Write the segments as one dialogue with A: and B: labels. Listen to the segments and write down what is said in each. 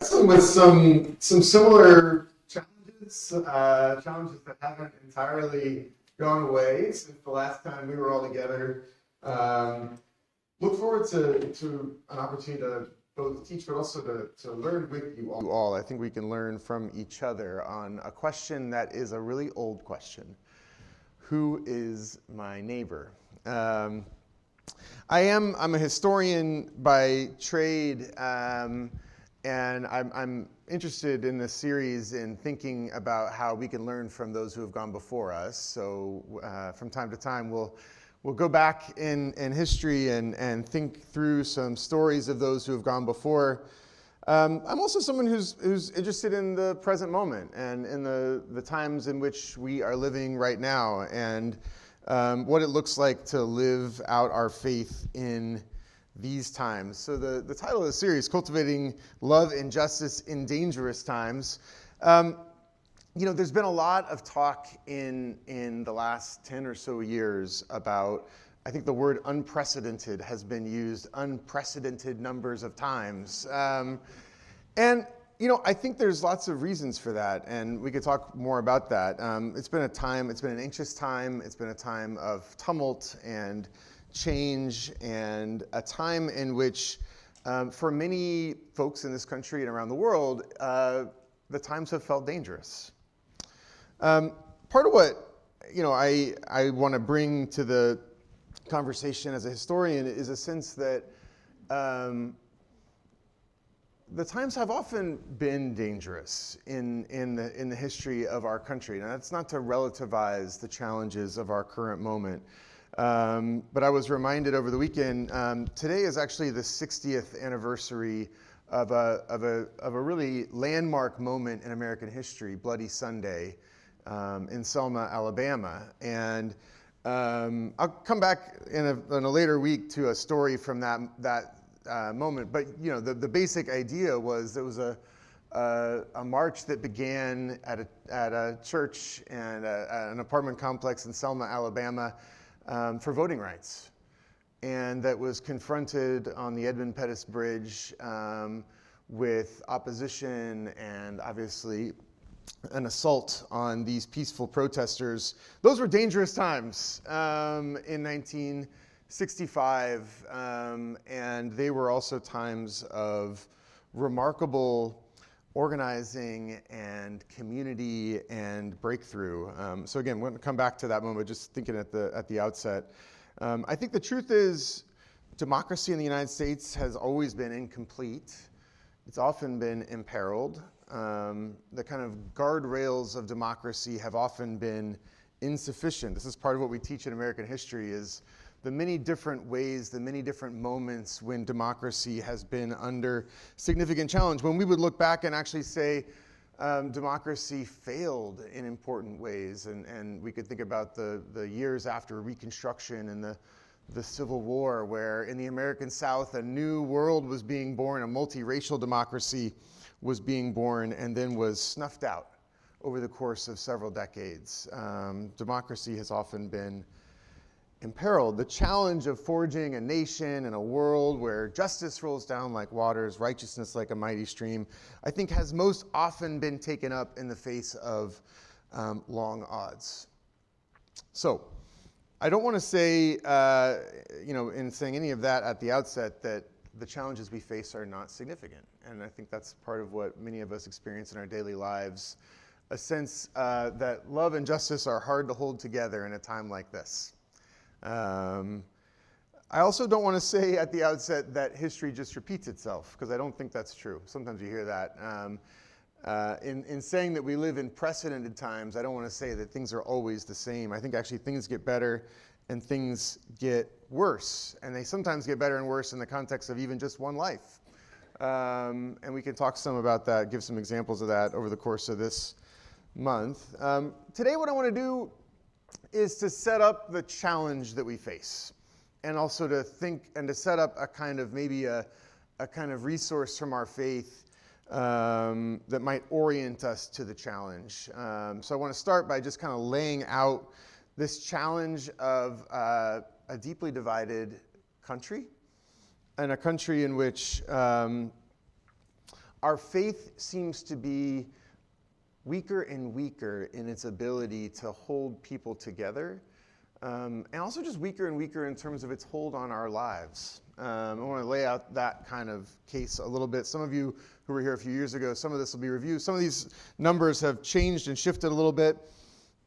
A: With some similar challenges that haven't entirely gone away since the last time we were all together. Look forward to an opportunity to both teach, but also to learn with you all. I think we can learn from each other on a question that is a really old question. Who is my neighbor? I'm a historian by trade, and I'm interested in this series in thinking about how we can learn from those who have gone before us. So from time to time, we'll go back in history and think through some stories of those who have gone before. I'm also someone who's interested in the present moment and in the times in which we are living right now, and what it looks like to live out our faith in these times. So the title of the series, Cultivating Love and Justice in Dangerous Times. There's been a lot of talk in the last 10 or so years about, I think the word unprecedented has been used unprecedented numbers of times. I think there's lots of reasons for that, and we could talk more about that. It's been an anxious time, it's been a time of tumult and change, and a time in which, for many folks in this country and around the world, the times have felt dangerous. Part of what I want to bring to the conversation as a historian is a sense that the times have often been dangerous in the history of our country. Now, that's not to relativize the challenges of our current moment. But I was reminded over the weekend, today is actually the 60th anniversary of a really landmark moment in American history, Bloody Sunday, in Selma, Alabama. And I'll come back in a later week to a story from that moment. But the basic idea was there was a march that began at a church and an apartment complex in Selma, Alabama, for voting rights, and that was confronted on the Edmund Pettus Bridge with opposition and obviously an assault on these peaceful protesters. Those were dangerous times in 1965, and they were also times of remarkable organizing and community and breakthrough. So again, we're going to come back to that moment, just thinking at the outset. I think the truth is democracy in the United States has always been incomplete. It's often been imperiled. The kind of guardrails of democracy have often been insufficient. This is part of what we teach in American history, is the many different ways, the many different moments when democracy has been under significant challenge. When we would look back and actually say democracy failed in important ways, and we could think about the years after Reconstruction and the Civil War, where in the American South a new world was being born, a multiracial democracy was being born, and then was snuffed out over the course of several decades. Democracy has often been imperiled. The challenge of forging a nation and a world where justice rolls down like waters, righteousness like a mighty stream, I think has most often been taken up in the face of long odds. So, I don't want to say, in saying any of that at the outset, that the challenges we face are not significant. And I think that's part of what many of us experience in our daily lives, a sense that love and justice are hard to hold together in a time like this. I also don't want to say at the outset that history just repeats itself, because I don't think that's true. Sometimes you hear that. In saying that we live in precedented times, I don't want to say that things are always the same. I think actually things get better and things get worse. And they sometimes get better and worse in the context of even just one life. And we can talk some about that, give some examples of that over the course of this month. Today what I want to do is to set up the challenge that we face, and also to think and to set up a kind of maybe a kind of resource from our faith that might orient us to the challenge. So I want to start by just kind of laying out this challenge of a deeply divided country, and a country in which our faith seems to be weaker and weaker in its ability to hold people together, and also just weaker and weaker in terms of its hold on our lives. I want to lay out that kind of case a little bit. Some of you who were here a few years ago, some of this will be reviewed. Some of these numbers have changed and shifted a little bit.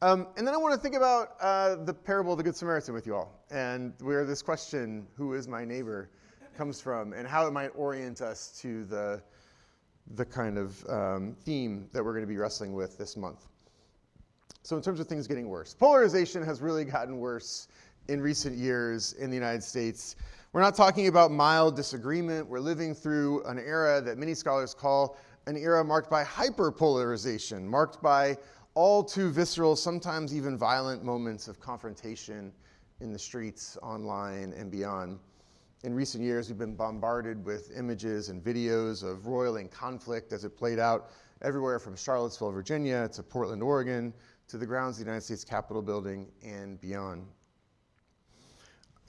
A: And then I want to think about the parable of the Good Samaritan with you all, and where this question, who is my neighbor, comes from, and how it might orient us to the kind of theme that we're going to be wrestling with this month. So in terms of things getting worse, polarization has really gotten worse in recent years in the United States. We're not talking about mild disagreement. We're living through an era that many scholars call an era marked by hyperpolarization, marked by all too visceral, sometimes even violent moments of confrontation in the streets, online, and beyond. In recent years, we've been bombarded with images and videos of roiling conflict as it played out everywhere from Charlottesville, Virginia, to Portland, Oregon, to the grounds of the United States Capitol building and beyond.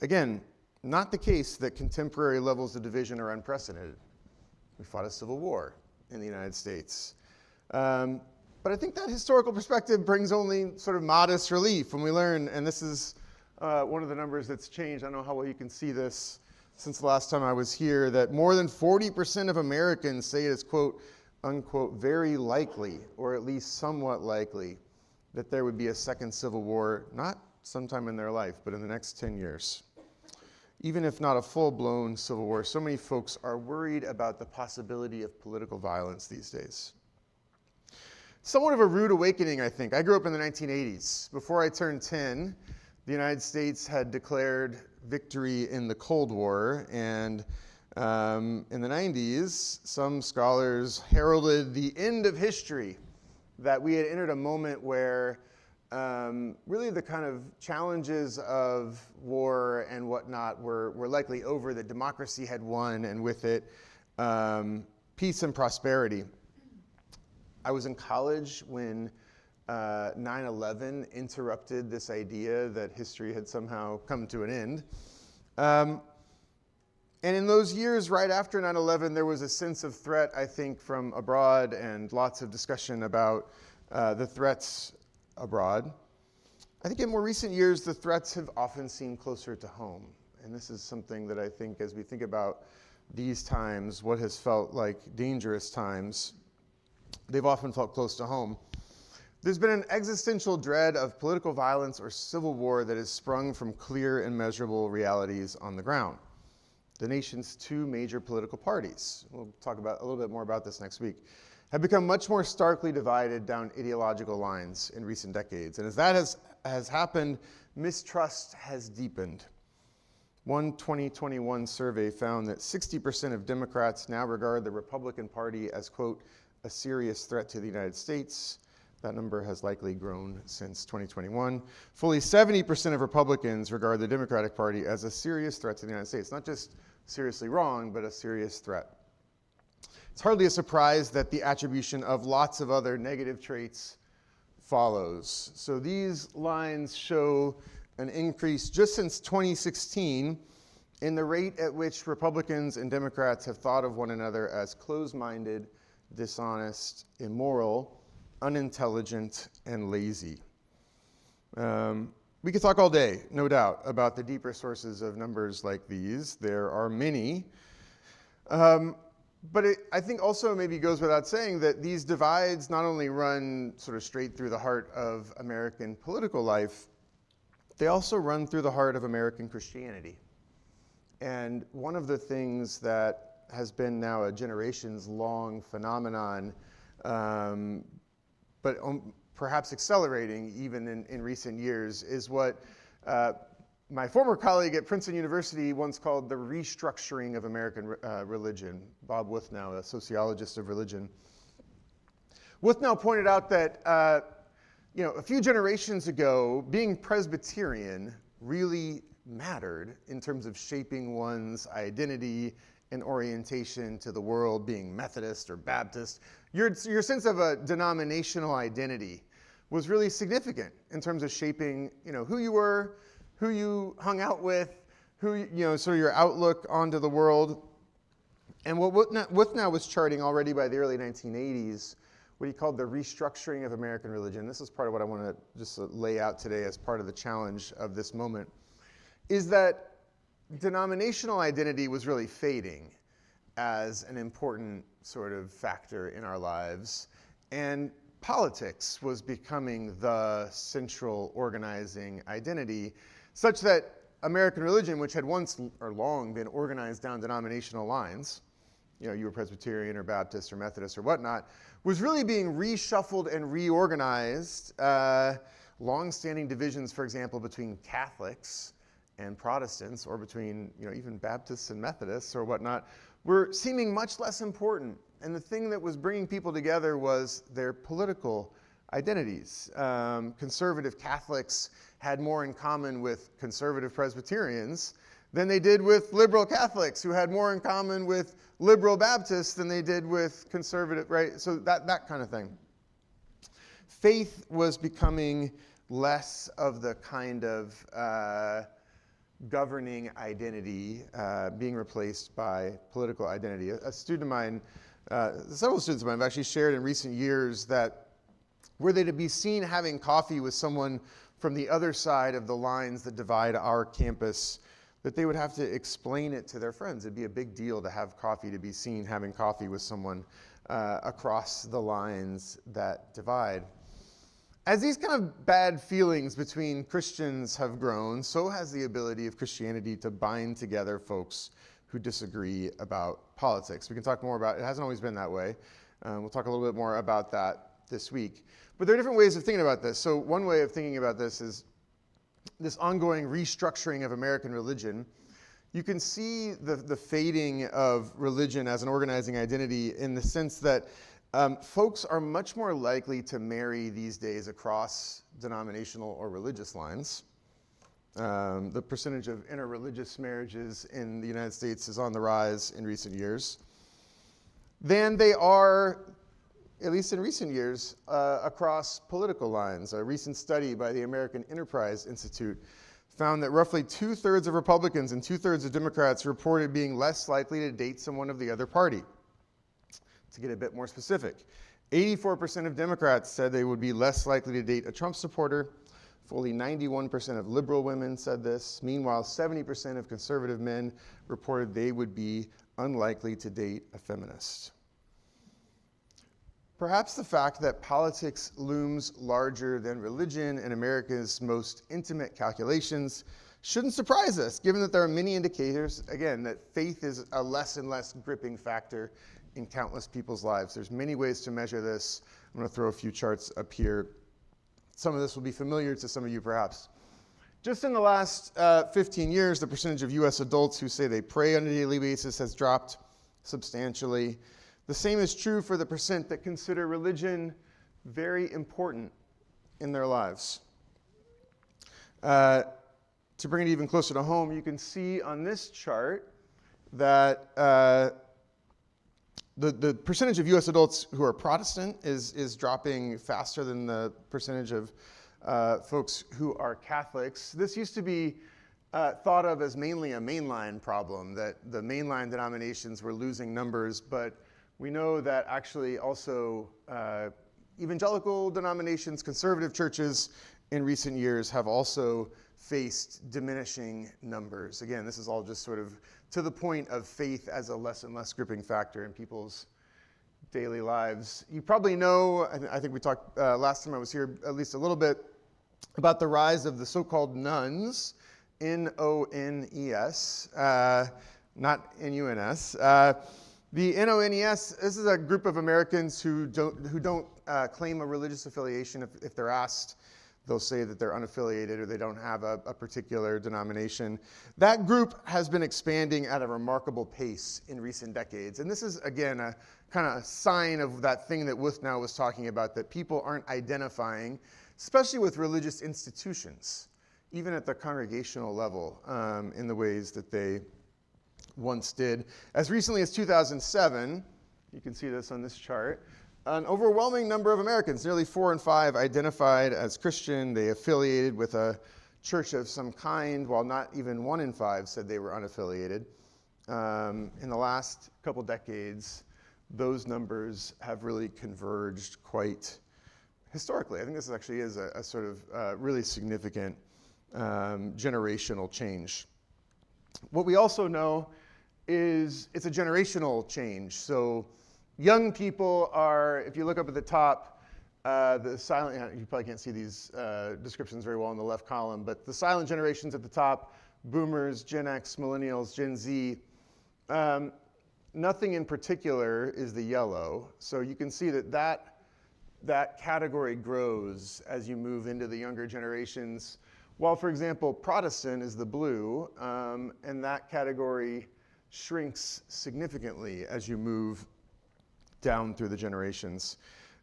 A: Again, not the case that contemporary levels of division are unprecedented. We fought a civil war in the United States. But I think that historical perspective brings only sort of modest relief when we learn, and this is one of the numbers that's changed. I don't know how well you can see this since the last time I was here, that more than 40% of Americans say it is, quote, unquote, very likely, or at least somewhat likely, that there would be a second civil war, not sometime in their life, but in the next 10 years. Even if not a full-blown civil war, so many folks are worried about the possibility of political violence these days. Somewhat of a rude awakening, I think. I grew up in the 1980s. Before I turned 10, the United States had declared victory in the Cold War, and in the 90s, some scholars heralded the end of history, that we had entered a moment where really the kind of challenges of war and whatnot were likely over, that democracy had won, and with it, peace and prosperity. I was in college when 9/11 interrupted this idea that history had somehow come to an end. And in those years right after 9/11, there was a sense of threat, I think, from abroad, and lots of discussion about the threats abroad. I think in more recent years, the threats have often seemed closer to home. And this is something that I think, as we think about these times, what has felt like dangerous times, they've often felt close to home. There's been an existential dread of political violence or civil war that has sprung from clear and measurable realities on the ground. The nation's two major political parties, we'll talk about a little bit more about this next week, have become much more starkly divided down ideological lines in recent decades. And as that has happened, mistrust has deepened. One 2021 survey found that 60% of Democrats now regard the Republican Party as, quote, a serious threat to the United States. That number has likely grown since 2021. Fully 70% of Republicans regard the Democratic Party as a serious threat to the United States. Not just seriously wrong, but a serious threat. It's hardly a surprise that the attribution of lots of other negative traits follows. So these lines show an increase just since 2016 in the rate at which Republicans and Democrats have thought of one another as closed-minded, dishonest, immoral, unintelligent, and lazy. We could talk all day, no doubt, about the deeper sources of numbers like these. There are many. But I think also maybe goes without saying that these divides not only run sort of straight through the heart of American political life, they also run through the heart of American Christianity. And one of the things that has been now a generations-long phenomenon, but perhaps accelerating even in recent years, is what my former colleague at Princeton University once called the restructuring of American religion. Bob Wuthnow, a sociologist of religion. Wuthnow pointed out that a few generations ago, being Presbyterian really mattered in terms of shaping one's identity and orientation to the world. Being Methodist or Baptist, your sense of a denominational identity was really significant in terms of shaping, who you were, who you hung out with, sort of your outlook onto the world. And what Withnow was charting already by the early 1980s, what he called the restructuring of American religion, this is part of what I want to just lay out today as part of the challenge of this moment, is that denominational identity was really fading as an important sort of factor in our lives, and politics was becoming the central organizing identity, such that American religion, which had once or long been organized down denominational lines, you were Presbyterian or Baptist or Methodist or whatnot, was really being reshuffled and reorganized. Long-standing divisions, for example, between Catholics and Protestants, or between even Baptists and Methodists or whatnot, were seeming much less important. And the thing that was bringing people together was their political identities. Conservative Catholics had more in common with conservative Presbyterians than they did with liberal Catholics, who had more in common with liberal Baptists than they did with conservative, right? So that kind of thing. Faith was becoming less of the kind of governing identity, being replaced by political identity. A student of mine, several students of mine have actually shared in recent years that were they to be seen having coffee with someone from the other side of the lines that divide our campus, that they would have to explain it to their friends. It'd be a big deal to have coffee, to be seen having coffee with someone across the lines that divide. As these kind of bad feelings between Christians have grown, so has the ability of Christianity to bind together folks who disagree about politics. We can talk more about it. It hasn't always been that way. We'll talk a little bit more about that this week. But there are different ways of thinking about this. So one way of thinking about this is this ongoing restructuring of American religion. You can see the fading of religion as an organizing identity in the sense that folks are much more likely to marry these days across denominational or religious lines. The percentage of interreligious marriages in the United States is on the rise in recent years. Than they are, at least in recent years, across political lines. A recent study by the American Enterprise Institute found that roughly 2/3 of Republicans and 2/3 of Democrats reported being less likely to date someone of the other party. To get a bit more specific, 84% of Democrats said they would be less likely to date a Trump supporter. Fully 91% of liberal women said this. Meanwhile, 70% of conservative men reported they would be unlikely to date a feminist. Perhaps the fact that politics looms larger than religion in America's most intimate calculations shouldn't surprise us, given that there are many indicators, again, that faith is a less and less gripping factor in countless people's lives. There's many ways to measure this. I'm going to throw a few charts up here. Some of this will be familiar to some of you, perhaps. Just in the last 15 years, the percentage of U.S. adults who say they pray on a daily basis has dropped substantially. The same is true for the percent that consider religion very important in their lives. To bring it even closer to home, you can see on this chart that the percentage of U.S. adults who are Protestant is dropping faster than the percentage of folks who are Catholics. This used to be thought of as mainly a mainline problem, that the mainline denominations were losing numbers, but we know that actually also evangelical denominations, conservative churches in recent years have also faced diminishing numbers. Again, this is all just sort of to the point of faith as a less and less gripping factor in people's daily lives. You probably know, I think we talked last time I was here at least a little bit, about the rise of the so-called nuns, N-O-N-E-S, not N-U-N-S. The N-O-N-E-S, this is a group of Americans who don't claim a religious affiliation. If they're asked, they'll say that they're unaffiliated or they don't have a particular denomination. That group has been expanding at a remarkable pace in recent decades. And this is, again, a kind of sign of that thing that Withnow was talking about, that people aren't identifying, especially with religious institutions, even at the congregational level, in the ways that they once did. As recently as 2007, you can see this on this chart, an overwhelming number of Americans, nearly 4 in 5, identified as Christian. They affiliated with a church of some kind, while not even 1 in 5 said they were unaffiliated. In the last couple decades, those numbers have really converged quite historically. I think this actually is a sort of really significant generational change. What we also know is it's a generational change. So young people are, if you look up at the top, the silent, you probably can't see these descriptions very well in the left column, but the silent generations at the top, boomers, Gen X, millennials, Gen Z, nothing in particular is the yellow. So you can see that category grows as you move into the younger generations. While, for example, Protestant is the blue, and that category shrinks significantly as you move down through the generations.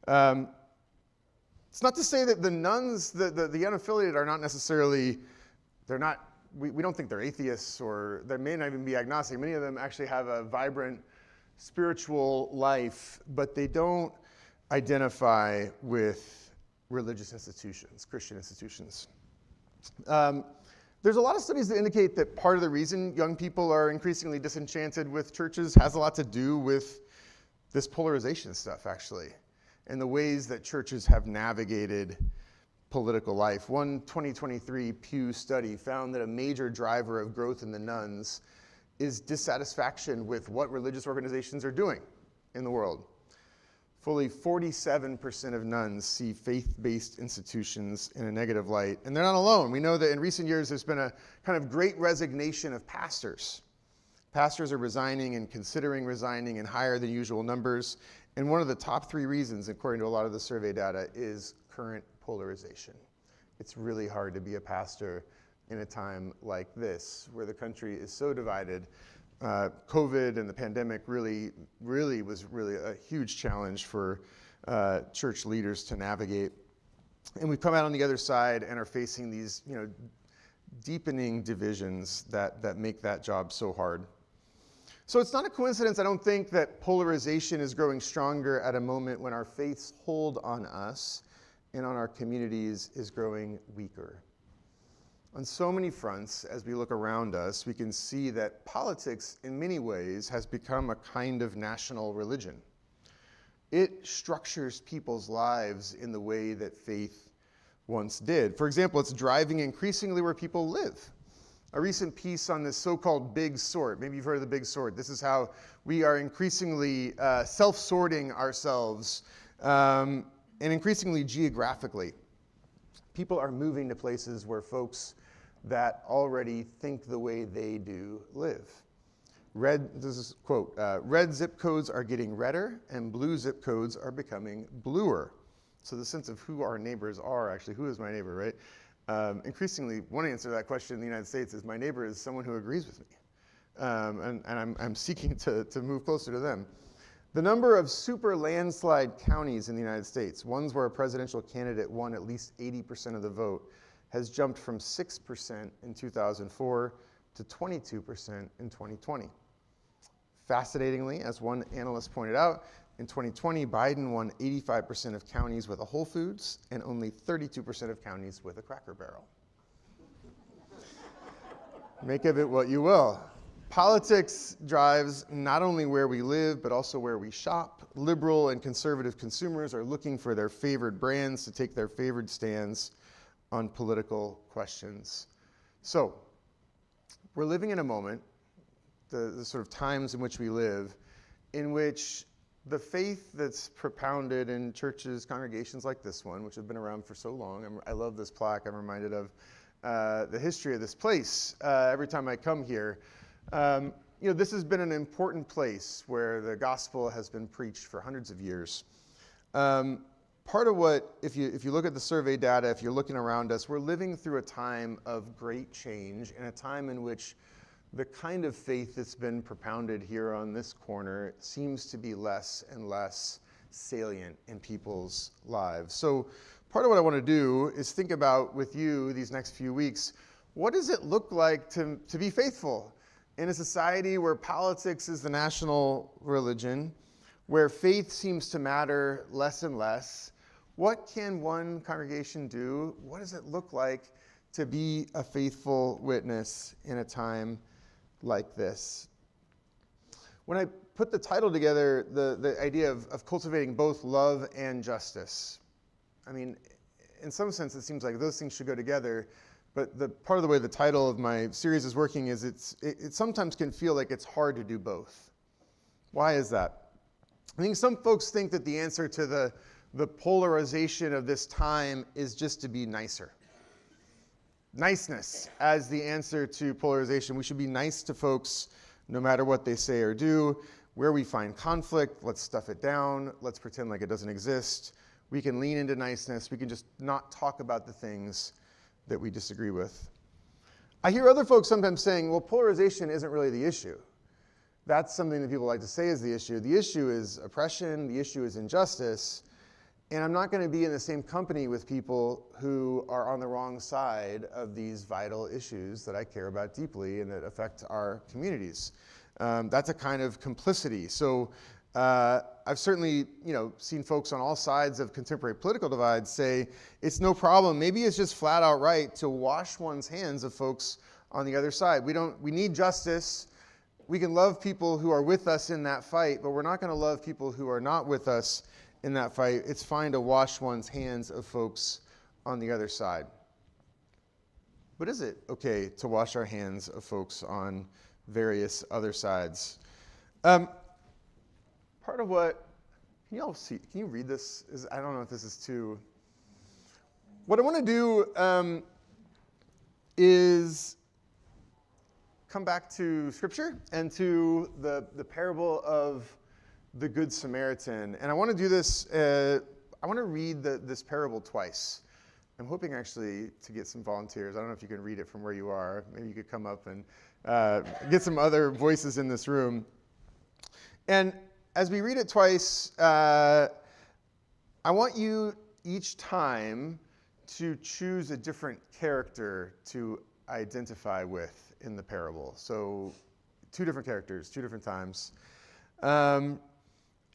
A: It's not to say that the nuns, the unaffiliated are not necessarily, we don't think they're atheists, or they may not even be agnostic. Many of them actually have a vibrant spiritual life, but they don't identify with religious institutions, Christian institutions. There's a lot of studies that indicate that part of the reason young people are increasingly disenchanted with churches has a lot to do with this polarization stuff, actually, and the ways that churches have navigated political life. One 2023 Pew study found that a major driver of growth in the nuns is dissatisfaction with what religious organizations are doing in the world. Fully 47% of nuns see faith-based institutions in a negative light, and they're not alone. We know that in recent years there's been a kind of great resignation of pastors. Pastors are resigning and considering resigning in higher than usual numbers, and one of the top 3 reasons, according to a lot of the survey data, is current polarization. It's really hard to be a pastor in a time like this, where the country is so divided. COVID and the pandemic really was a huge challenge for church leaders to navigate. And we've come out on the other side and are facing these, deepening divisions that make that job so hard. So it's not a coincidence, I don't think, that polarization is growing stronger at a moment when our faith's hold on us and on our communities is growing weaker. On so many fronts, as we look around us, we can see that politics, in many ways, has become a kind of national religion. It structures people's lives in the way that faith once did. For example, it's driving increasingly where people live. A recent piece on this so-called big sort, maybe you've heard of the big sort. This is how we are increasingly self-sorting ourselves, and increasingly geographically. People are moving to places where folks that already think the way they do live. This is a quote, red zip codes are getting redder and blue zip codes are becoming bluer. So the sense of who our neighbors are, actually, who is my neighbor, right? Increasingly, one answer to that question in the United States is my neighbor is someone who agrees with me. And I'm seeking to move closer to them. The number of super landslide counties in the United States, ones where a presidential candidate won at least 80% of the vote, has jumped from 6% in 2004 to 22% in 2020. Fascinatingly, as one analyst pointed out, in 2020, Biden won 85% of counties with a Whole Foods and only 32% of counties with a Cracker Barrel. Make of it what you will. Politics drives not only where we live, but also where we shop. Liberal and conservative consumers are looking for their favorite brands to take their favorite stands on political questions. So, we're living in a moment, the sort of times in which we live, in which the faith that's propounded in churches, congregations like this one, which have been around for so long, I love this plaque, I'm reminded of the history of this place every time I come here. This has been an important place where the gospel has been preached for hundreds of years. Part of what, if you look at the survey data, if you're looking around us, we're living through a time of great change, and a time in which the kind of faith that's been propounded here on this corner seems to be less and less salient in people's lives. So part of what I want to do is think about with you these next few weeks, what does it look like to be faithful in a society where politics is the national religion, where faith seems to matter less and less? What can one congregation do? What does it look like to be a faithful witness in a time like this? when I put the title together, the idea of cultivating both love and justice, I mean, in some sense, it seems like those things should go together. But the part of the way the title of my series is working is it sometimes can feel like it's hard to do both. Why is that? I think some folks think that the answer to the polarization of this time is just to be nicer. Niceness as the answer to polarization. We should be nice to folks no matter what they say or do. Where we find conflict, let's stuff it down. Let's pretend like it doesn't exist. We can lean into niceness. We can just not talk about the things that we disagree with. I hear other folks sometimes saying, well, polarization isn't really the issue. That's something that people like to say is the issue. The issue is oppression. The issue is injustice. And I'm not going to be in the same company with people who are on the wrong side of these vital issues that I care about deeply and that affect our communities. That's a kind of complicity. So I've certainly, seen folks on all sides of contemporary political divides say it's no problem. Maybe it's just flat out right to wash one's hands of folks on the other side. We need justice. We can love people who are with us in that fight, but we're not going to love people who are not with us in that fight. It's fine to wash one's hands of folks on the other side. But is it okay to wash our hands of folks on various other sides? Part of what, can you all see, can you read this? I don't know if this is too, what I want to do is come back to Scripture and to the parable of the Good Samaritan. And I want to do this, I want to read this parable twice. I'm hoping actually to get some volunteers. I don't know if you can read it from where you are. Maybe you could come up and get some other voices in this room. And as we read it twice, I want you each time to choose a different character to identify with in the parable. So 2 different characters, 2 different times. And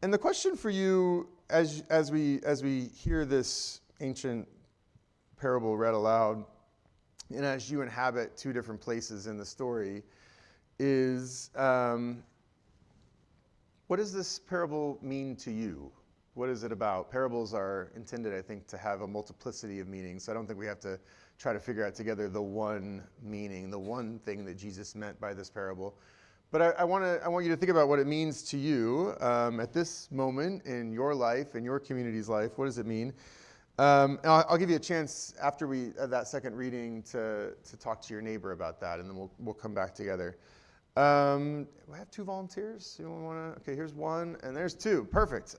A: the question for you as we hear this ancient parable read aloud, and as you inhabit 2 different places in the story, is what does this parable mean to you? What is it about? Parables are intended, I think, to have a multiplicity of meanings. So I don't think we have to try to figure out together the one meaning, the one thing that Jesus meant by this parable. But I want you to think about what it means to you at this moment in your life, in your community's life. What does it mean? And I'll give you a chance after that second reading to talk to your neighbor about that, and then we'll come back together. We have 2 volunteers. You want to? Okay, here's 1, and there's 2. Perfect.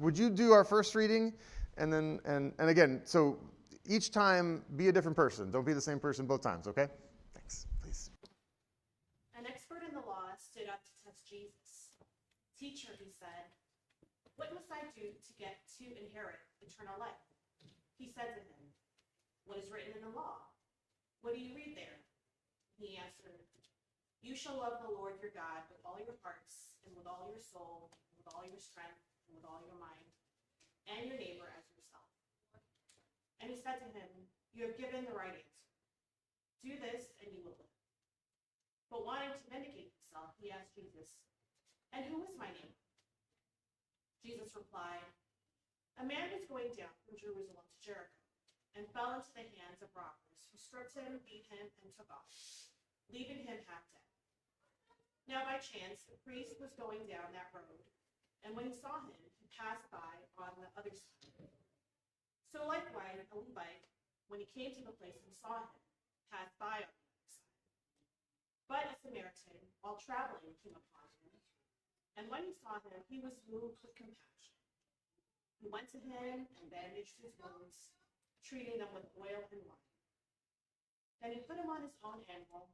A: Would you do our first reading, and then and again? So each time, be a different person. Don't be the same person both times. Okay? Thanks. Please.
B: An expert in the law stood up to test Jesus. "Teacher," he said, "what must I do to inherit eternal life?" He said to him, "What is written in the law? What do you read there?" He answered, "You shall love the Lord your God with all your hearts, and with all your soul, and with all your strength, and with all your mind, and your neighbor as yourself." And he said to him, "You have given the right answer. Do this, and you will live." But wanting to vindicate himself, he asked Jesus, "And who is my neighbor?" Jesus replied, "A man was going down from Jerusalem to Jericho, and fell into the hands of robbers, who stripped him, beat him, and took off, leaving him half dead. Now by chance, a priest was going down that road, and when he saw him, he passed by on the other side. So likewise, a Levite, when he came to the place and saw him, passed by on the other side. But a Samaritan, while traveling, came upon him, and when he saw him, he was moved with compassion. He went to him and bandaged his wounds, treating them with oil and wine. Then he put him on his own animal,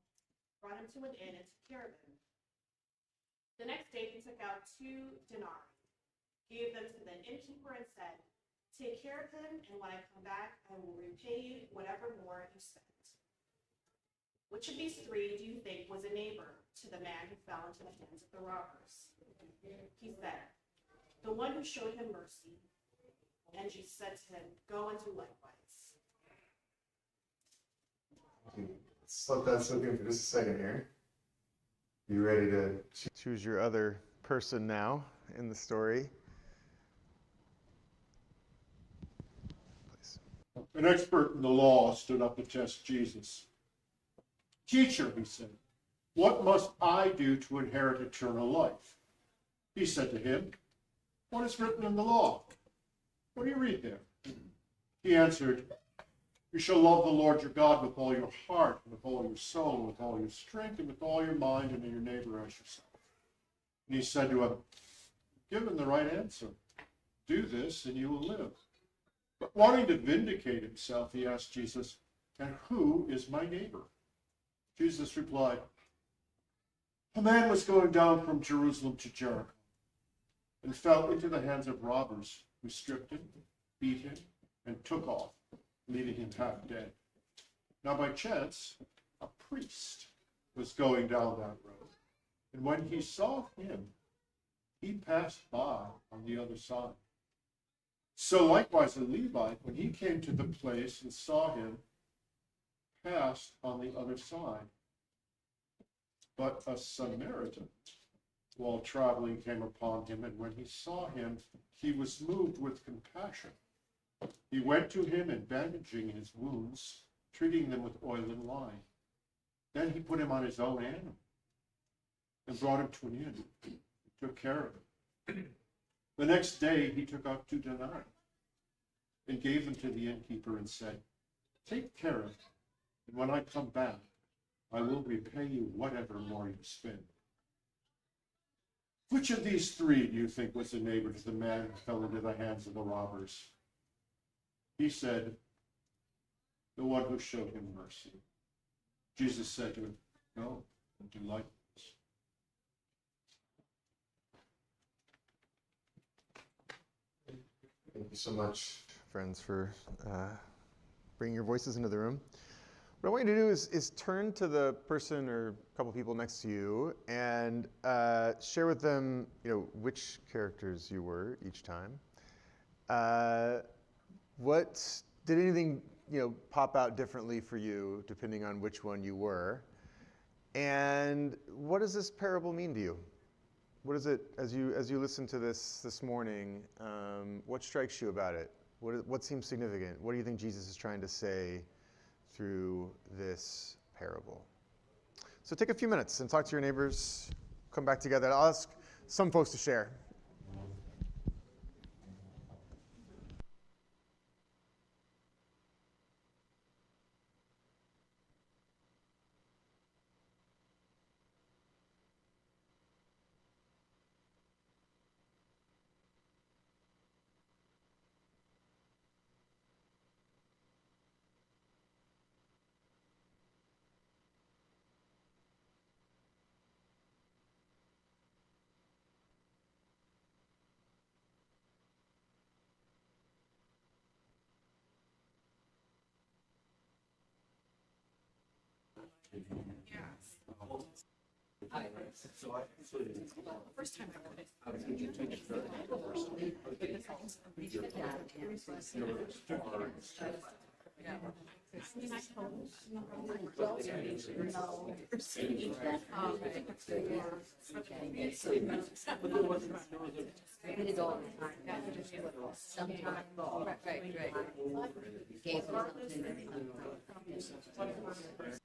B: brought him to an inn, and took care of him. The next day he took out 2 denarii, gave them to the innkeeper, and said, "Take care of him, and when I come back, I will repay you whatever more you spent." Which of these 3 do you think was a neighbor to the man who fell into the hands of the robbers? He said, "The one who showed him mercy." And Jesus said to him, "Go and do likewise."
A: Let's let that soak in for just a second here. You ready to choose your other person now in the story? Please.
C: An expert in the law stood up to test Jesus. "Teacher," he said, "what must I do to inherit eternal life?" He said to him, "What is written in the law? What do you read there?" He answered, "You shall love the Lord your God with all your heart, and with all your soul, and with all your strength, and with all your mind, and your neighbor as yourself." And he said to him, "Given the right answer. Do this, and you will live." But wanting to vindicate himself, he asked Jesus, "And who is my neighbor?" Jesus replied, "A man was going down from Jerusalem to Jericho and fell into the hands of robbers who stripped him, beat him, and took off, leaving him half dead. Now by chance, a priest was going down that road, and when he saw him, he passed by on the other side. So likewise a Levite, when he came to the place and saw him, passed on the other side. But a Samaritan, while traveling, came upon him, and when he saw him, he was moved with compassion. He went to him and, bandaging his wounds, treating them with oil and wine. Then he put him on his own animal and brought him to an inn and took care of him. The next day he took out 2 denarii and gave them to the innkeeper and said, "Take care of him, and when I come back, I will repay you whatever more you spend." Which of these 3 do you think was the neighbor to the man who fell into the hands of the robbers? He said, "The one who showed him mercy." Jesus said to him, "Go and do likewise."
A: Thank you so much, friends, for bringing your voices into the room. What I want you to do is turn to the person or a couple people next to you and share with them, which characters you were each time. What did anything pop out differently for you depending on which one you were? And what does this parable mean to you? What is it as you listen to this morning? What strikes you about it? What seems significant? What do you think Jesus is trying to say through this parable? So take a few minutes and talk to your neighbors. Come back together. I'll ask some folks to share.
B: First time I heard it.
D: Did it all the time. Sometimes, right. Gave them something.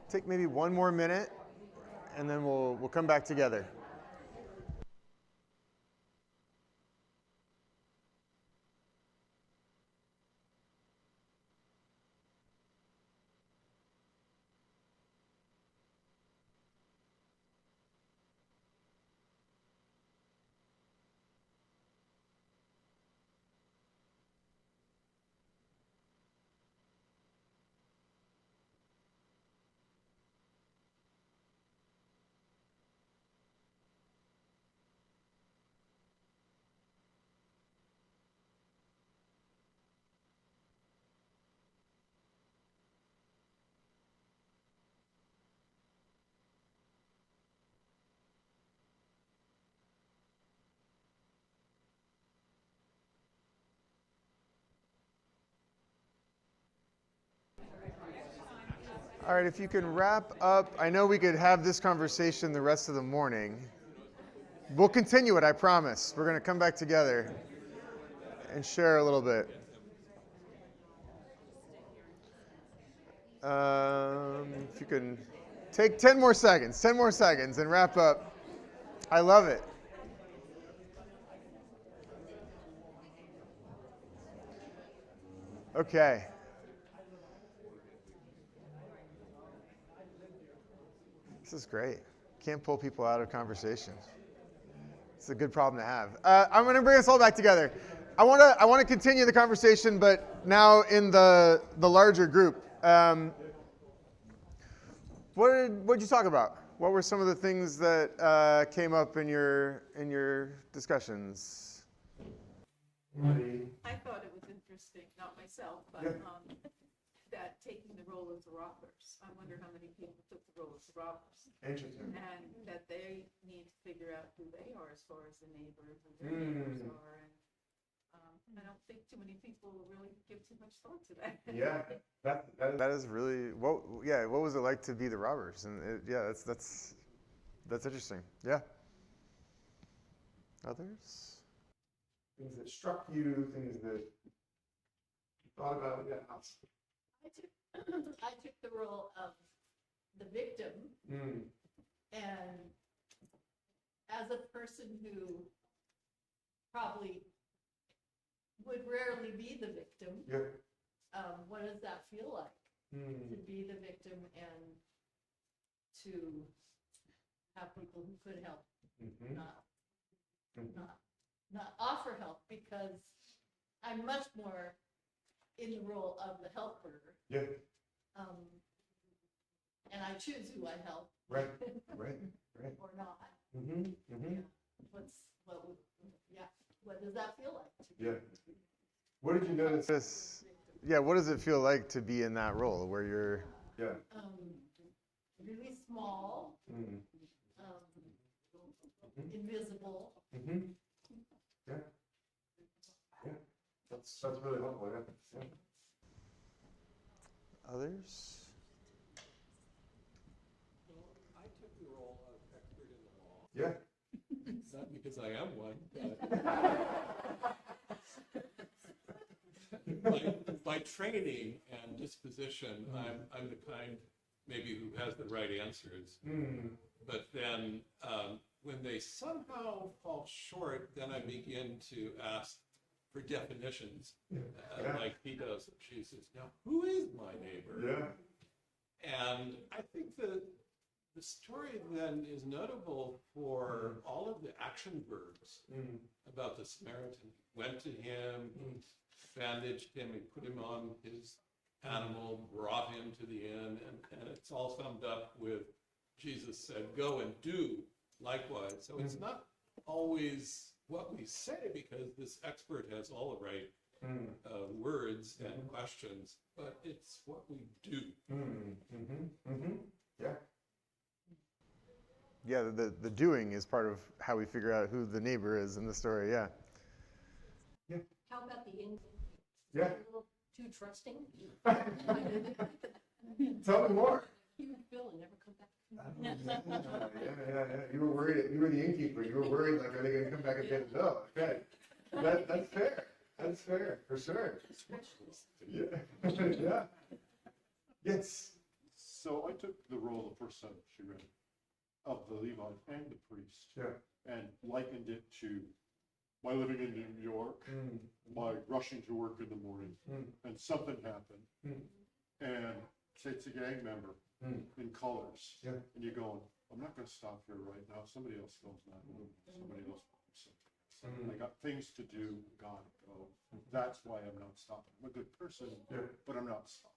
A: Take maybe one more minute, and then we'll come back together. All right, if you can wrap up, I know we could have this conversation the rest of the morning. We'll continue it, I promise. We're going to come back together and share a little bit. If you can take 10 more seconds and wrap up. I love it. Okay. This is great. Can't pull people out of conversation. It's a good problem to have. I'm going to bring us all back together. I want to continue the conversation, but now in the larger group. What did you talk about? What were some of the things that came up in your discussions?
E: I thought it was interesting, not myself, but that taking the role as robbers. I wonder how many people took the role as robbers.
A: Interesting.
E: And that they need to figure out who they are as far as the neighbors and their neighbors are. And I don't think too many people really give too much thought to that.
A: Yeah, that is really what was it like to be the robbers? And that's interesting. Yeah. Others? Things that struck you, things that you thought about. Yeah.
F: I took the role of the victim, and as a person who probably would rarely be the victim, what does that feel like to be the victim and to have people who could help not offer help, because I'm much more in the role of the helper.
A: Yeah.
F: And I choose who I help.
A: Right.
F: Or not.
A: Mm-hmm.
F: What does that feel like?
A: Yeah. What did you notice? Yeah. What does it feel like to be in that role where you're? Yeah.
F: Really small. Invisible.
A: Yeah. That's really helpful. Yeah. Others?
G: I took the role of expert in the law.
A: Yeah.
G: Not because I am one, but by training and disposition, I'm the kind maybe who has the right answers. But then when they somehow fall short, then I begin to ask for definitions, like he does of Jesus. Now, who is my neighbor?
A: Yeah.
G: And I think the story then is notable for all of the action verbs about the Samaritan. Went to him, bandaged him, he put him on his animal, brought him to the inn, and it's all summed up with Jesus said, go and do likewise. So it's not always what we say, because this expert has all the right words and questions, but it's what we do.
A: Yeah. Yeah, the doing is part of how we figure out who the neighbor is in the story. Yeah.
F: How about the end?
A: Yeah.
F: A little too trusting.
A: Tell me more.
F: You would fill and never come back.
A: Yeah. You were worried. You were the innkeeper. You were worried, like, are they going to come back and pay the bill? Okay. That's fair. That's fair, for sure. Yeah. Yeah. Yes.
C: So I took the role the first time she read it, of the Levite and the priest, and likened it to my living in New York, my rushing to work in the morning, and something happened, and say it's a gang member in colors, and you're going, I'm not going to stop here right now. Somebody else goes that way. Somebody else wants something. I got things to do. Gotta go. That's why I'm not stopping. I'm a good person, but I'm not stopping.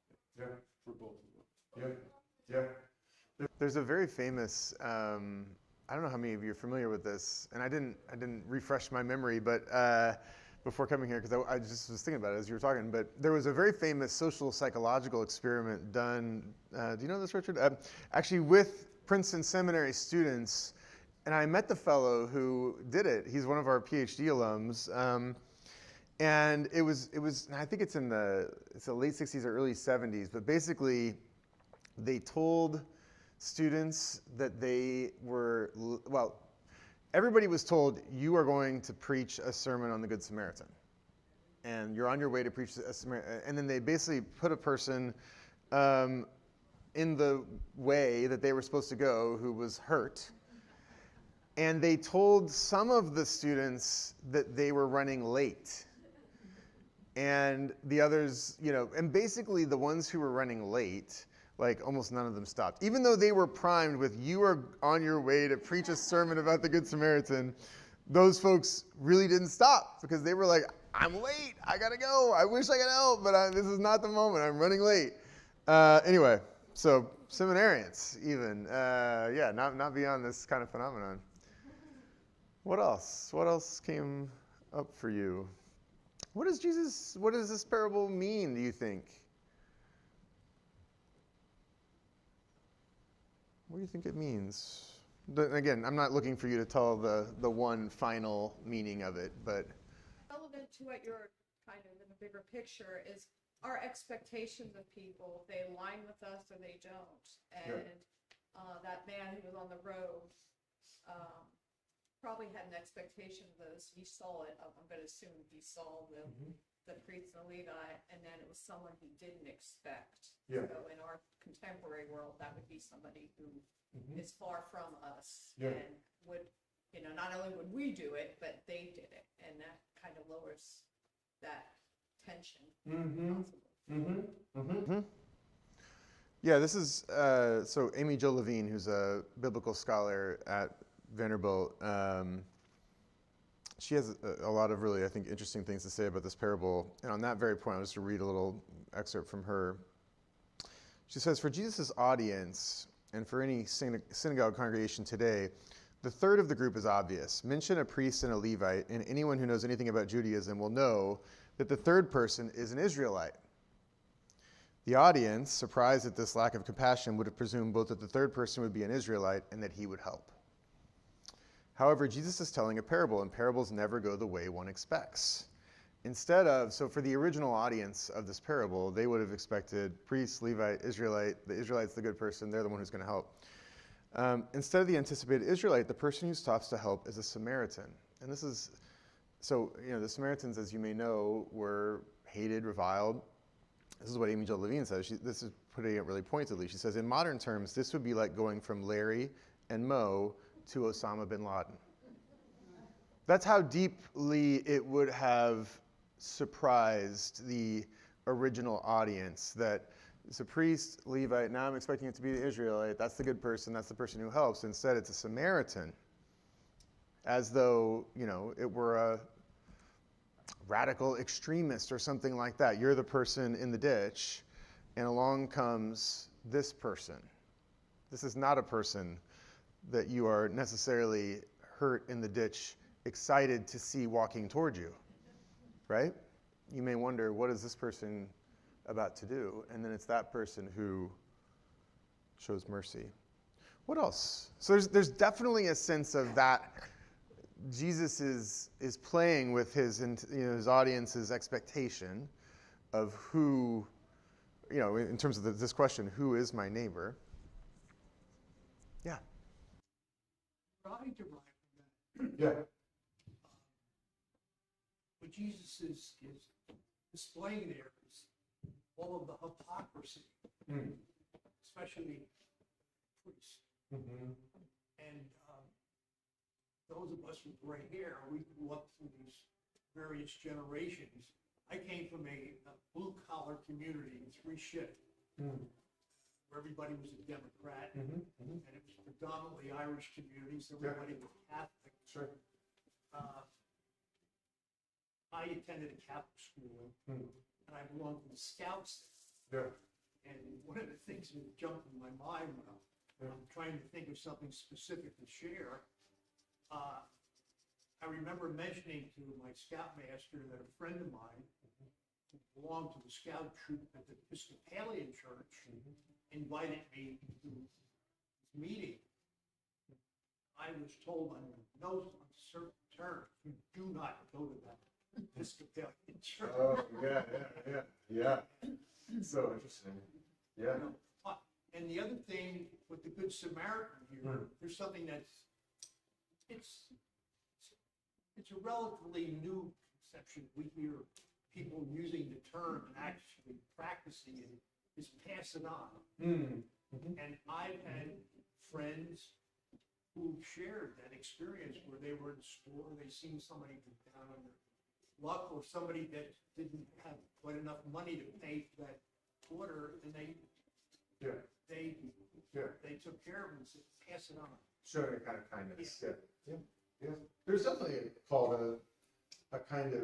C: For both of them.
A: There's a very famous, I don't know how many of you are familiar with this, and I didn't refresh my memory, but before coming here, because I just was thinking about it as you were talking, but there was a very famous social psychological experiment done, do you know this, Richard? Actually with Princeton Seminary students, and I met the fellow who did it. He's one of our PhD alums, and it was, I think it's the late 60s or early 70s, but basically they told students that they were, well, everybody was told, you are going to preach a sermon on the Good Samaritan. And you're on your way to preach a Samaritan. And then they basically put a person in the way that they were supposed to go who was hurt. And they told some of the students that they were running late. And the others, and basically the ones who were running late, like almost none of them stopped. Even though they were primed with, you are on your way to preach a sermon about the Good Samaritan, those folks really didn't stop because they were like, I'm late, I gotta go. I wish I could help, but this is not the moment, I'm running late. Anyway, so seminarians even, not beyond this kind of phenomenon. What else? What else came up for you? What does this parable mean, do you think? What do you think it means? Again, I'm not looking for you to tell the one final meaning of it, but
H: relevant to what you're kind of in the bigger picture is our expectations of people. They align with us or they don't. And that man who was on the road probably had an expectation of those. He saw it. I'm going to assume he saw the priest and the Levite, and then it was someone he didn't expect. So in our contemporary world, that would be somebody who is far from us and would, not only would we do it, but they did it, and that kind of lowers that tension.
A: Yeah, this is, so Amy Jo Levine, who's a biblical scholar at Vanderbilt, she has a lot of really, I think, interesting things to say about this parable. And on that very point, I'll just read a little excerpt from her. She says, for Jesus' audience, and for any synagogue congregation today, the third of the group is obvious. Mention a priest and a Levite, and anyone who knows anything about Judaism will know that the third person is an Israelite. The audience, surprised at this lack of compassion, would have presumed both that the third person would be an Israelite and that he would help. However, Jesus is telling a parable, and parables never go the way one expects. Instead of, so for the original audience of this parable, they would have expected priest, Levite, Israelite. The Israelite's the good person. They're the one who's going to help. Instead of the anticipated Israelite, the person who stops to help is a Samaritan. And this is, so, the Samaritans, as you may know, were hated, reviled. This is what Amy Jo Levine says. This is putting it really pointedly. She says, in modern terms, this would be like going from Larry and Moe to Osama bin Laden. That's how deeply it would have surprised the original audience that it's a priest, Levite, now I'm expecting it to be the Israelite, that's the good person, that's the person who helps. Instead, it's a Samaritan, as though, it were a radical extremist or something like that. You're the person in the ditch, and along comes this person. This is not a person that you are necessarily hurt in the ditch, excited to see walking toward you, right? You may wonder, what is this person about to do? And then it's that person who shows mercy. What else? So there's definitely a sense of that. Jesus is playing with his audience's expectation of who, in terms of this question, who is my neighbor? Yeah.
I: I derive from that.
A: Yeah.
I: What Jesus is displaying there is all of the hypocrisy, especially priests.
J: Mm-hmm.
I: And those of us with gray hair, we grew up through these various generations. I came from a blue-collar community in 3 Shift, where everybody was a Democrat,
J: Mm-hmm.
I: and it was predominantly Irish communities. Everybody was Catholic.
J: Sure.
I: I attended a Catholic school, and I belonged to the Scouts
J: Yeah.
I: there. And one of the things that jumped in my mind when I'm trying to think of something specific to share, I remember mentioning to my scoutmaster that a friend of mine who belonged to the scout troop at the Episcopalian Church invited me to his meeting. I was told on no uncertain terms, you do not go to that Episcopalian Church.
J: Oh, yeah. So interesting. Yeah.
I: You know, and the other thing with the Good Samaritan here, there's something that's, it's a relatively new conception. We hear people using the term and actually practicing it, is pass it on. And I've had friends who shared that experience where they were in the store, they seen somebody down on their luck, or somebody that didn't have quite enough money to pay for that order, and they took care of it and said, pass it on.
J: Showing a kind of kindness. Yeah. There's definitely called a kind of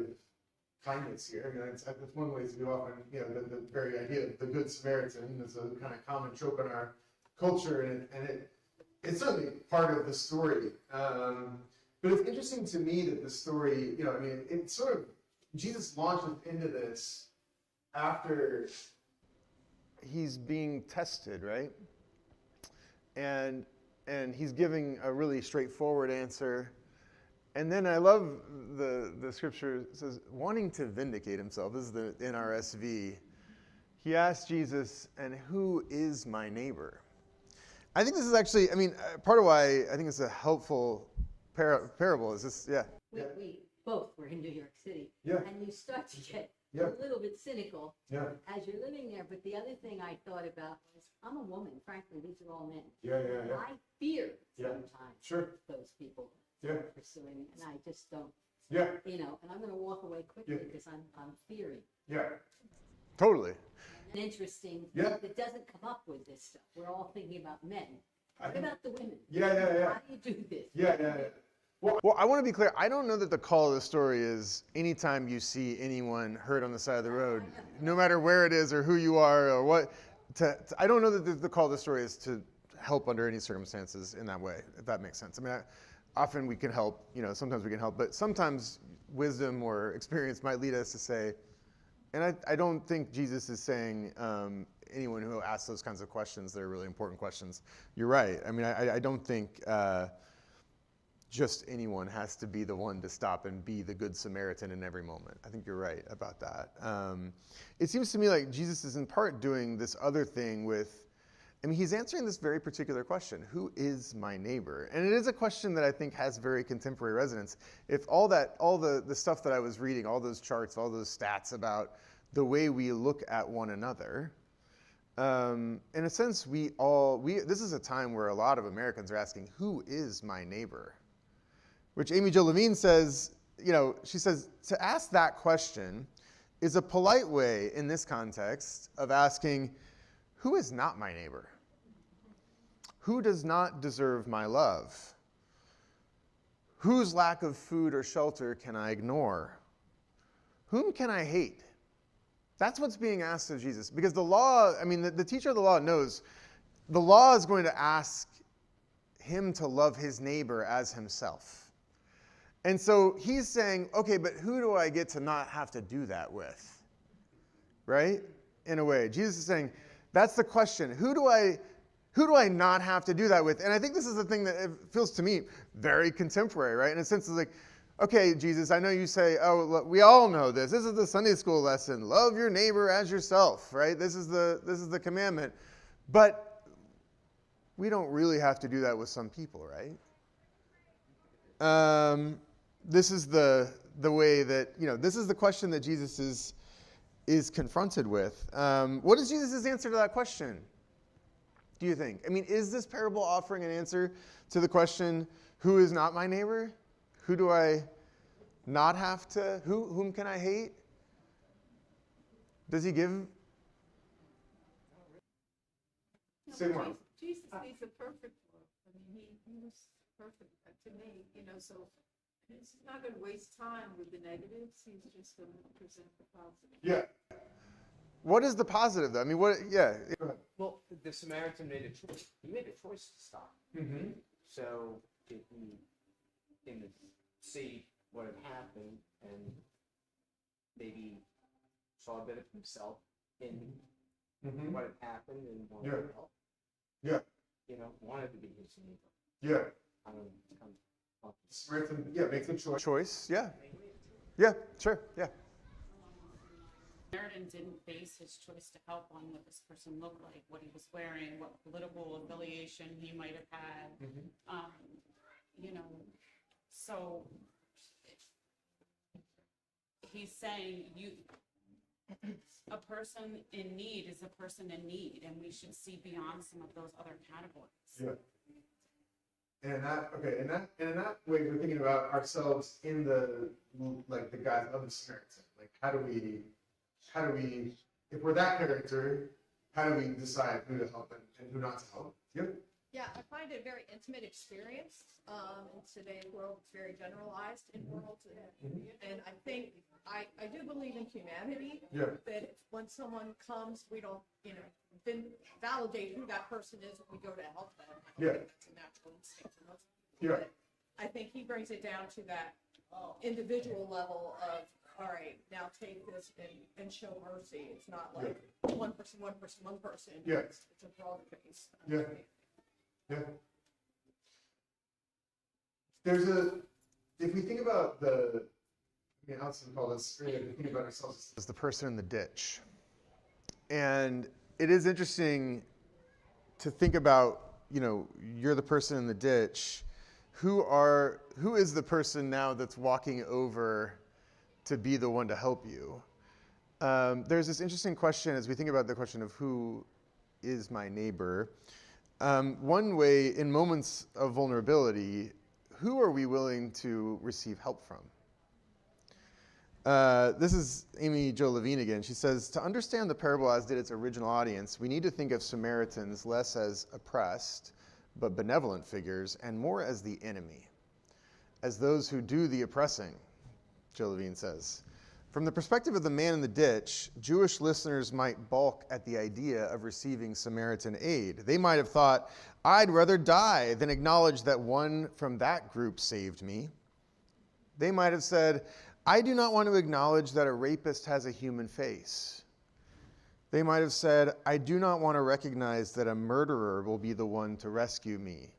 J: kindness here. I mean, it's one way to often, the very idea of the Good Samaritan is a kind of common trope in our culture, and it's certainly part of the story. But it's interesting to me that the story, it's sort of, Jesus launches into this after
A: he's being tested, right? And he's giving a really straightforward answer. And then I love the scripture says, wanting to vindicate himself. This is the NRSV. He asked Jesus, and who is my neighbor? I think this is actually, part of why I think it's a helpful parable is this,
D: We both were in New York City.
J: Yeah.
D: And you start to get
J: Yeah.
D: a little bit cynical
J: Yeah.
D: as you're living there. But the other thing I thought about was, I'm a woman, frankly, these are all men.
J: Yeah.
D: I fear
J: Yeah.
D: sometimes
J: Sure.
D: those people
J: Yeah.
D: pursuing me, and I just don't,
J: Yeah.
D: and I'm going to walk away quickly
J: Yeah.
D: because I'm fearing.
J: Yeah.
A: totally.
D: An interesting
J: Yeah.
D: that doesn't come up with this stuff. We're all thinking about men.
J: I
D: What
J: think-
D: about the women?
J: Yeah.
D: How do you do this?
J: Yeah.
A: Well, I want to be clear. I don't know that the call of the story is anytime you see anyone hurt on the side of the road, no matter where it is or who you are or what. I don't know that the call of the story is to help under any circumstances in that way, if that makes sense. Often we can help, sometimes we can help, but sometimes wisdom or experience might lead us to say, and I don't think Jesus is saying anyone who asks those kinds of questions, they're really important questions. You're right. I don't think just anyone has to be the one to stop and be the Good Samaritan in every moment. I think you're right about that. It seems to me like Jesus is in part doing this other thing with, he's answering this very particular question, who is my neighbor? And it is a question that I think has very contemporary resonance. If all the stuff that I was reading, all those charts, all those stats about the way we look at one another, in a sense, this is a time where a lot of Americans are asking, who is my neighbor? Which Amy Jo Levine says, she says, to ask that question is a polite way in this context of asking, who is not my neighbor? Who does not deserve my love? Whose lack of food or shelter can I ignore? Whom can I hate? That's what's being asked of Jesus. Because the law, the teacher of the law knows the law is going to ask him to love his neighbor as himself. And so he's saying, okay, but who do I get to not have to do that with? Right? In a way. Jesus is saying, that's the question. Who do I not have to do that with? And I think this is the thing that it feels to me very contemporary, right? In a sense, it's like, okay, Jesus, I know you say, we all know this. This is the Sunday school lesson. Love your neighbor as yourself, right? This is the commandment. But we don't really have to do that with some people, right? This is the way that, this is the question that Jesus is confronted with. What is Jesus' answer to that question? do you think? I mean, is this parable offering an answer to the question, who is not my neighbor? Who do I not have to, whom can I hate? Does he give? Say more.
E: Jesus needs a perfect love. I mean, he was perfect to me, so he's not going to waste time with the negatives. He's just going to present the positive.
A: Yeah. What is the positive, though? I mean,
K: Well, the Samaritan made a choice. He made a choice to stop.
A: Mm-hmm.
K: So if he can see what had happened and maybe saw a bit of himself in what had happened and wanted to help.
A: Yeah.
K: Wanted to be his neighbor.
A: Yeah.
K: I don't know.
A: Samaritan, makes a choice. Yeah. Yeah, sure. Yeah.
B: Samaritan didn't base his choice to help on what this person looked like, what he was wearing, what political affiliation he might have had. So he's saying a person in need is a person in need, and we should see beyond some of those other categories.
A: Yeah. And in that way, we're thinking about ourselves in the guise of the Samaritan. Like, how do we, if we're that character, how do we decide who to help and who not to help? Yep.
H: Yeah, I find it a very intimate experience. In today's world, it's very generalized in world today. And I think, I do believe in humanity.
A: Yeah.
H: That when someone comes, we don't, then validate who that person is when we go to help them. I don't think that's a natural instinct in most people.
A: Yeah.
H: But I think he brings it down to that individual level of, all right, now take this and show mercy. It's not like one person.
A: Yeah.
H: It's a broad base.
A: Yeah. Yeah. If we think about Allison called us earlier to think about ourselves as the person in the ditch. And it is interesting to think about, you're the person in the ditch. Who is the person now that's walking over to be the one to help you? There's this interesting question as we think about the question of who is my neighbor. One way, in moments of vulnerability, who are we willing to receive help from? This is Amy Jo Levine again. She says, to understand the parable as did its original audience, we need to think of Samaritans less as oppressed, but benevolent figures, and more as the enemy, as those who do the oppressing, Jo Levine says. From the perspective of the man in the ditch, Jewish listeners might balk at the idea of receiving Samaritan aid. They might have thought, I'd rather die than acknowledge that one from that group saved me. They might have said, I do not want to acknowledge that a rapist has a human face. They might have said, I do not want to recognize that a murderer will be the one to rescue me.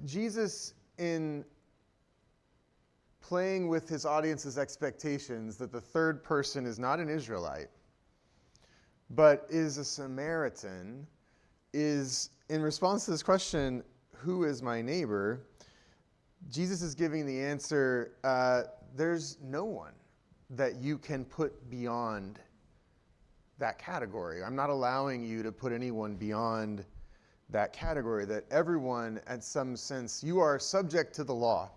A: Jesus, in playing with his audience's expectations that the third person is not an Israelite, but is a Samaritan, is, in response to this question, who is my neighbor? Jesus is giving the answer, there's no one that you can put beyond that category. I'm not allowing you to put anyone beyond that category, that everyone, in some sense, you are subject to the law.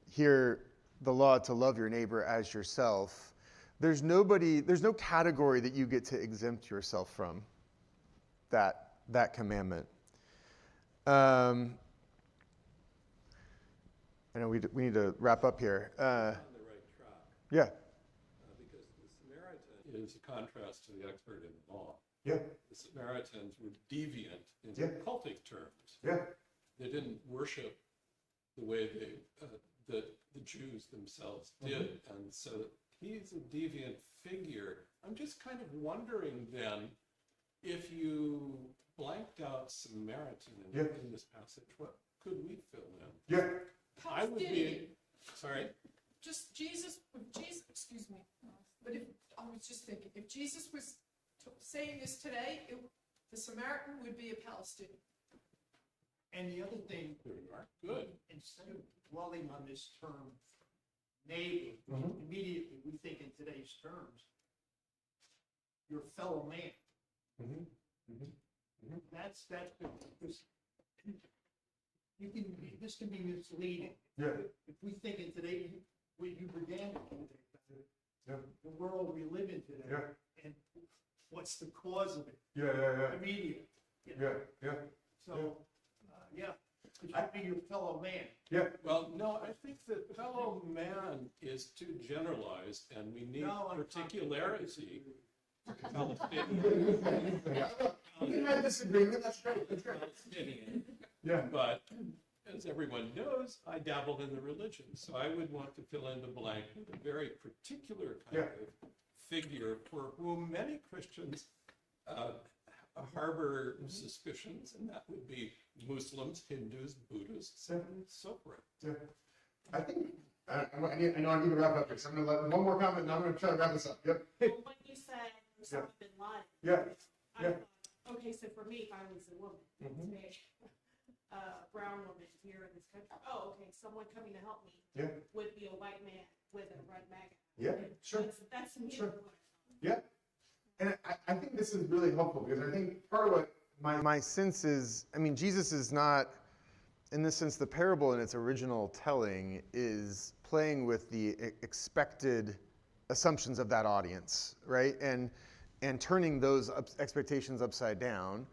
A: Here, the law to love your neighbor as yourself. There's no category that you get to exempt yourself from that commandment. I know we need to wrap up here.
G: On the right track.
A: Yeah.
G: Because the Samaritan is a contrast to the expert in the law.
A: Yeah.
G: The Samaritans were deviant in cultic terms.
A: Yeah.
G: They didn't worship the way the Jews themselves did. And so he's a deviant figure. I'm just kind of wondering then, if you blanked out Samaritan in this passage, what could we fill in?
A: Yeah.
G: I would be, sorry?
L: Just Jesus, excuse me, but I was just thinking, if Jesus was saying this today, the Samaritan would be a Palestinian.
I: And the other thing,
G: Good.
I: instead of dwelling on this term neighbor, immediately we think in today's terms, your fellow man. that's because this can be misleading.
J: Yeah.
I: If we think in today, what you began with today,
J: Yeah.
I: the world we live in today,
J: Yeah.
I: and what's the cause of it?
J: Yeah.
I: Immediate.
J: Yeah.
I: So, yeah, it should be your fellow man.
J: Yeah.
G: Well, no, I think that fellow man is too generalized, and we need
I: No, I'm
G: particularity.
J: We can have disagreement. That's great. That's great. Yeah.
G: But as everyone knows, I dabbled in the religion, so I would want to fill in the blank with a very particular kind of figure for whom many Christians harbor suspicions, and that would be Muslims, Hindus, Buddhists, and so forth.
J: Yeah. I think, I know I need to wrap up here, so I'm going to let one more comment, and I'm going to try to wrap this up. Yep.
B: Well, when you said Osama bin Laden,
J: Yeah.
B: I thought, okay, so for me, if I was a woman, a brown woman here in this country, oh, okay, someone coming to help me would be a white man with a red MAGA.
J: Yeah, sure.
B: That's me.
J: Sure. Yeah. And I think this is really helpful because I think part of what my sense is, I mean, Jesus is not, in this sense, the parable in its original telling is playing with the expected assumptions of that audience, right? And turning those expectations upside down.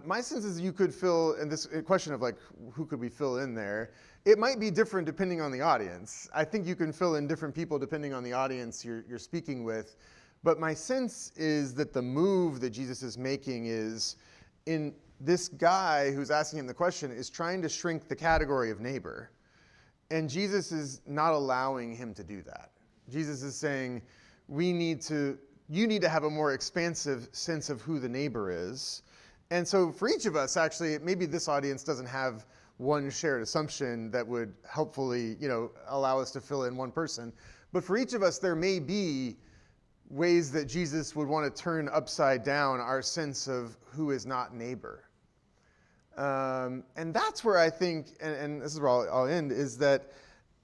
J: My sense is you could fill, and this question of like, who could we fill in there? It might be different depending on the audience. I think you can fill in different people depending on the audience you're speaking with. But my sense is that the move that Jesus is making is, in this guy who's asking him the question is trying to shrink the category of neighbor. And Jesus is not allowing him to do that. Jesus is saying, you need to have a more expansive sense of who the neighbor is. And so for each of us, actually, maybe this audience doesn't have one shared assumption that would helpfully, allow us to fill in one person. But for each of us, there may be ways that Jesus would want to turn upside down our sense of who is not neighbor. And that's where I think, and this is where I'll end, is that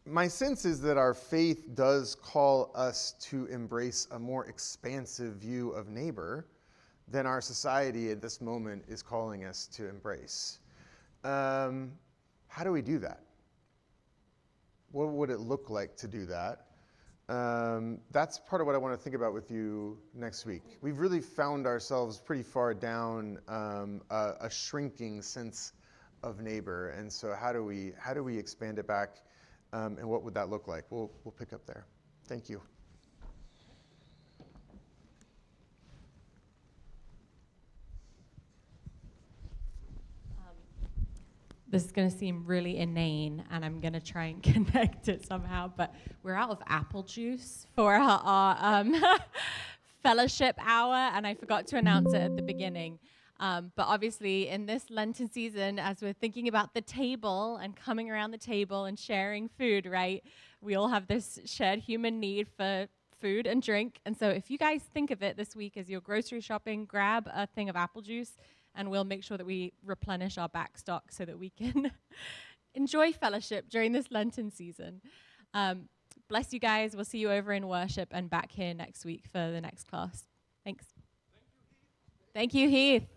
J: my sense is that our faith does call us to embrace a more expansive view of neighbor than our society at this moment is calling us to embrace. How do we do that? What would it look like to do that? That's part of what I want to think about with you next week. We've really found ourselves pretty far down a shrinking sense of neighbor, and so how do we expand it back, and what would that look like? We'll pick up there. Thank you.
M: This is going to seem really inane, and I'm going to try and connect it somehow, but we're out of apple juice for our fellowship hour, and I forgot to announce it at the beginning. But obviously, in this Lenten season, as we're thinking about the table and coming around the table and sharing food, right, we all have this shared human need for food and drink. And so if you guys think of it this week as you're grocery shopping, grab a thing of apple juice, and we'll make sure that we replenish our back stock so that we can enjoy fellowship during this Lenten season. Bless you guys. We'll see you over in worship and back here next week for the next class. Thanks. Thank you, Heath.